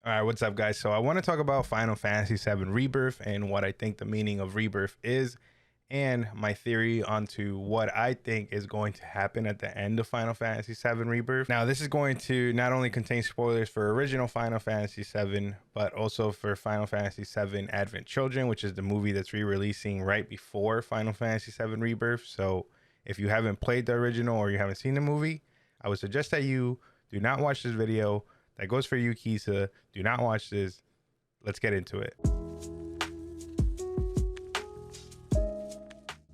All right, what's up, guys? So I want to talk about Final Fantasy VII Rebirth and what I think the meaning of Rebirth is, and my theory onto what I think is going to happen at the end of Final Fantasy VII Rebirth. Now, this is going to not only contain spoilers for original Final Fantasy VII, but also for Final Fantasy VII Advent Children, which is the movie that's re-releasing right before Final Fantasy VII Rebirth. So if you haven't played the original or you haven't seen the movie, I would suggest that you do not watch this video. That goes for you, Kisa. Do not watch this. Let's get into it.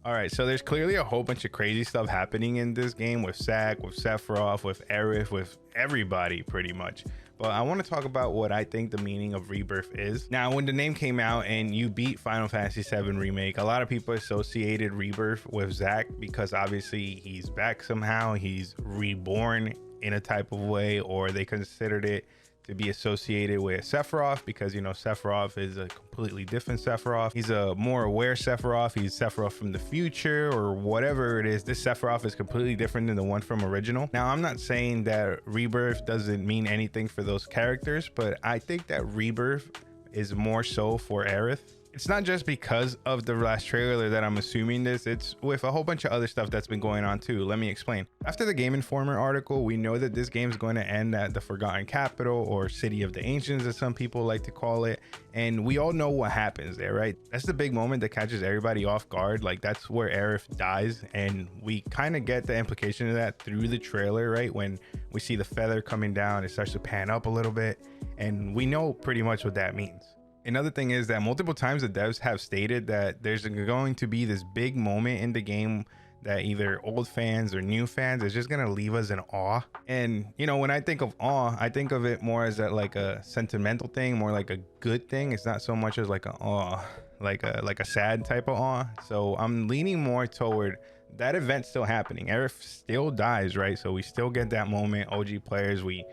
All right, so there's clearly a whole bunch of crazy stuff happening in this game with Zack, with Sephiroth, with Aerith, with everybody pretty much. But I want to talk about what I think the meaning of Rebirth is. Now, when the name came out and you beat Final Fantasy VII Remake, a lot of people associated Rebirth with Zack because obviously he's back somehow. He's reborn in a type of way, or they considered it to be associated with Sephiroth because, you know, Sephiroth is a completely different Sephiroth. He's a more aware Sephiroth. He's Sephiroth from the future or whatever it is. This Sephiroth is completely different than the one from original. Now, I'm not saying that Rebirth doesn't mean anything for those characters, but I think that Rebirth is more so for Aerith. It's not just because of the last trailer that I'm assuming this, it's with a whole bunch of other stuff that's been going on too. Let me explain. After the Game Informer article, we know that this game is going to end at the Forgotten Capital, or City of the Ancients as some people like to call it. And we all know what happens there, right? That's the big moment that catches everybody off guard. Like, that's where Aerith dies. And we kind of get the implication of that through the trailer, right? When we see the feather coming down, it starts to pan up a little bit. And we know pretty much what that means. Another thing is that multiple times the devs have stated that there's going to be this big moment in the game that either old fans or new fans is just going to leave us in awe. And, you know, when I think of awe, I think of it more as like a sentimental thing, more like a good thing. It's not so much as like a awe, like a sad type of awe. So I'm leaning more toward that event still happening. Aerith still dies, right? So we still get that moment. OG players, we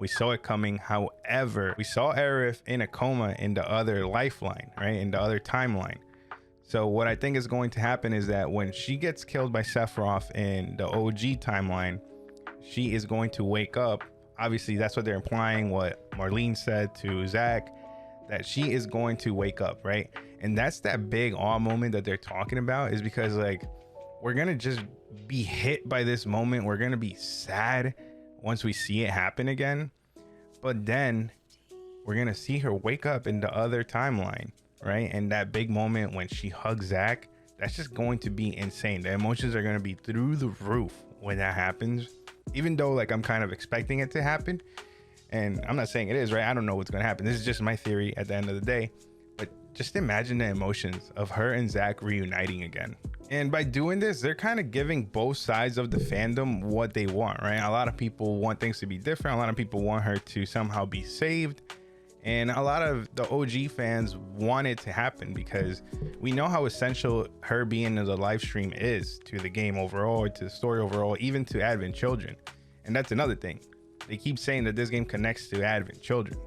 saw it coming. However, we saw Aerith in a coma in the other lifeline, right? In the other timeline. So what I think is going to happen is that when she gets killed by Sephiroth in the OG timeline, she is going to wake up. Obviously, that's what they're implying, what Marlene said to Zack, that she is going to wake up, right? And that's that big awe moment that they're talking about, is because, like, we're going to just be hit by this moment. We're going to be sad once we see it happen again, but then we're gonna see her wake up in the other timeline, right? And that big moment when she hugs Zack, that's just going to be insane. The emotions are gonna be through the roof when that happens, even though, like, I'm kind of expecting it to happen, and I'm not saying it is, right? I don't know what's gonna happen. This is just my theory at the end of the day, but just imagine the emotions of her and Zack reuniting again. And by doing this, they're kind of giving both sides of the fandom what they want, right? A lot of people want things to be different. A lot of people want her to somehow be saved. And a lot of the OG fans want it to happen because we know how essential her being in the live stream is to the game overall, to the story overall, even to Advent Children. And that's another thing. They keep saying that this game connects to Advent Children,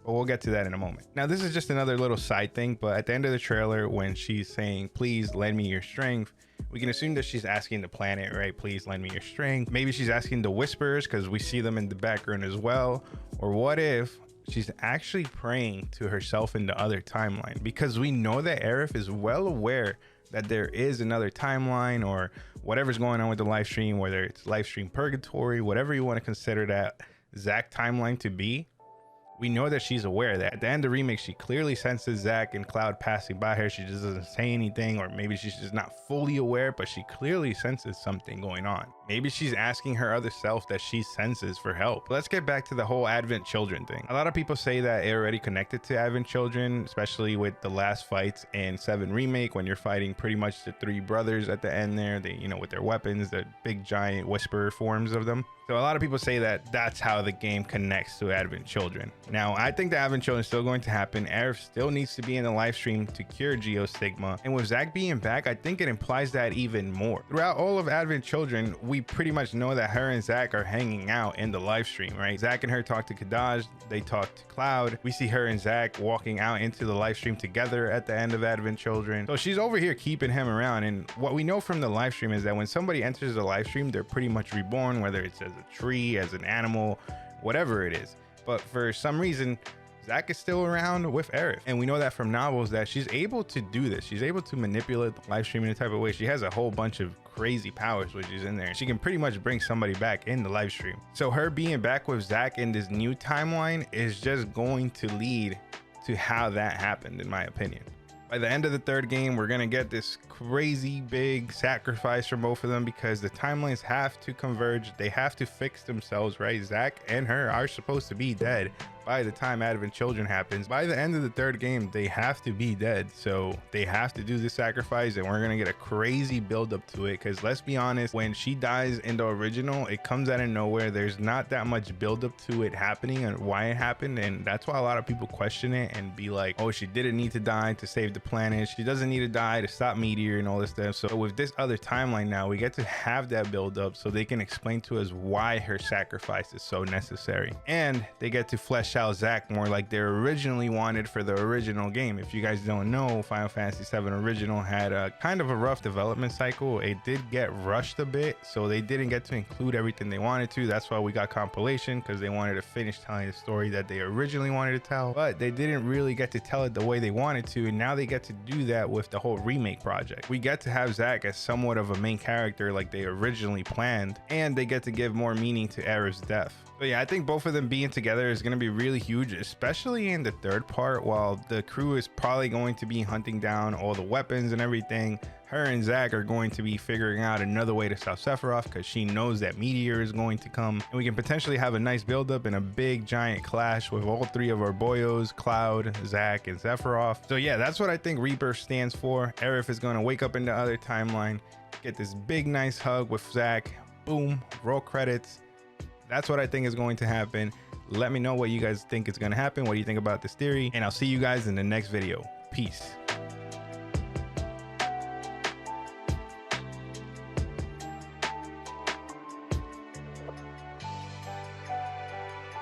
but we'll get to that in a moment. Now, this is just another little side thing, but at the end of the trailer, when she's saying, please lend me your strength, we can assume that she's asking the planet, right? Please lend me your strength. Maybe she's asking the Whisperers because we see them in the background as well. Or what if she's actually praying to herself in the other timeline? Because we know that Aerith is well aware that there is another timeline, or whatever's going on with the live stream, whether it's live stream purgatory, whatever you want to consider that Zack timeline to be. We know that she's aware that at the end of the remake, she clearly senses Zack and Cloud passing by her. She just doesn't say anything, or maybe she's just not fully aware, but she clearly senses something going on. Maybe she's asking her other self that she senses for help. Let's get back to the whole Advent Children thing. A lot of people say that it already connected to Advent Children, especially with the last fights in 7 Remake, when you're fighting pretty much the 3 brothers at the end there. They, you know, with their weapons, the big giant whisperer forms of them. So a lot of people say that that's how the game connects to Advent Children. Now, I think the Advent Children is still going to happen. Aerith still needs to be in the live stream to cure Geostigma. And with Zack being back, I think it implies that even more. Throughout all of Advent Children, we pretty much know that her and Zack are hanging out in the live stream, right? Zack and her talk to Kadaj, they talk to Cloud. We see her and Zack walking out into the live stream together at the end of Advent Children. So she's over here keeping him around. And what we know from the live stream is that when somebody enters the live stream, they're pretty much reborn, whether it's as a tree, as an animal, whatever it is. But for some reason, Zack is still around with Aerith. And we know that from novels that she's able to do this. She's able to manipulate the live stream in a type of way. She has a whole bunch of crazy powers which is in there. She can pretty much bring somebody back in the live stream. So her being back with Zack in this new timeline is just going to lead to how that happened, in my opinion. By the end of the third game, we're gonna get this crazy big sacrifice from both of them because the timelines have to converge. They have to fix themselves, right? Zack and her are supposed to be dead by the time Advent Children happens. By the end of the third game, they have to be dead. So they have to do the sacrifice, and we're gonna get a crazy build up to it. Because let's be honest, when she dies in the original, it comes out of nowhere. There's not that much build up to it happening and why it happened. And that's why a lot of people question it and be like, oh, she didn't need to die to save the planet. She doesn't need to die to stop Meteor and all this stuff. So with this other timeline now, we get to have that build up so they can explain to us why her sacrifice is so necessary. And they get to flesh out Zack more like they originally wanted for the original game. If you guys don't know, Final Fantasy VII Original had a kind of a rough development cycle. It did get rushed a bit, so they didn't get to include everything they wanted to. That's why we got compilation, because they wanted to finish telling the story that they originally wanted to tell, but they didn't really get to tell it the way they wanted to. And now they get to do that with the whole remake project. We get to have Zack as somewhat of a main character like they originally planned, and they get to give more meaning to Aerith's death. So yeah, I think both of them being together is going to be really huge, especially in the third part. While the crew is probably going to be hunting down all the weapons and everything, her and Zack are going to be figuring out another way to stop Sephiroth because she knows that Meteor is going to come. And we can potentially have a nice buildup and a big giant clash with all three of our boyos, Cloud, Zack, and Sephiroth. So yeah, that's what I think Rebirth stands for. Aerith is going to wake up in the other timeline, get this big nice hug with Zack, boom, roll credits. That's what I think is going to happen. Let me know what you guys think is going to happen. What do you think about this theory? And I'll see you guys in the next video. Peace.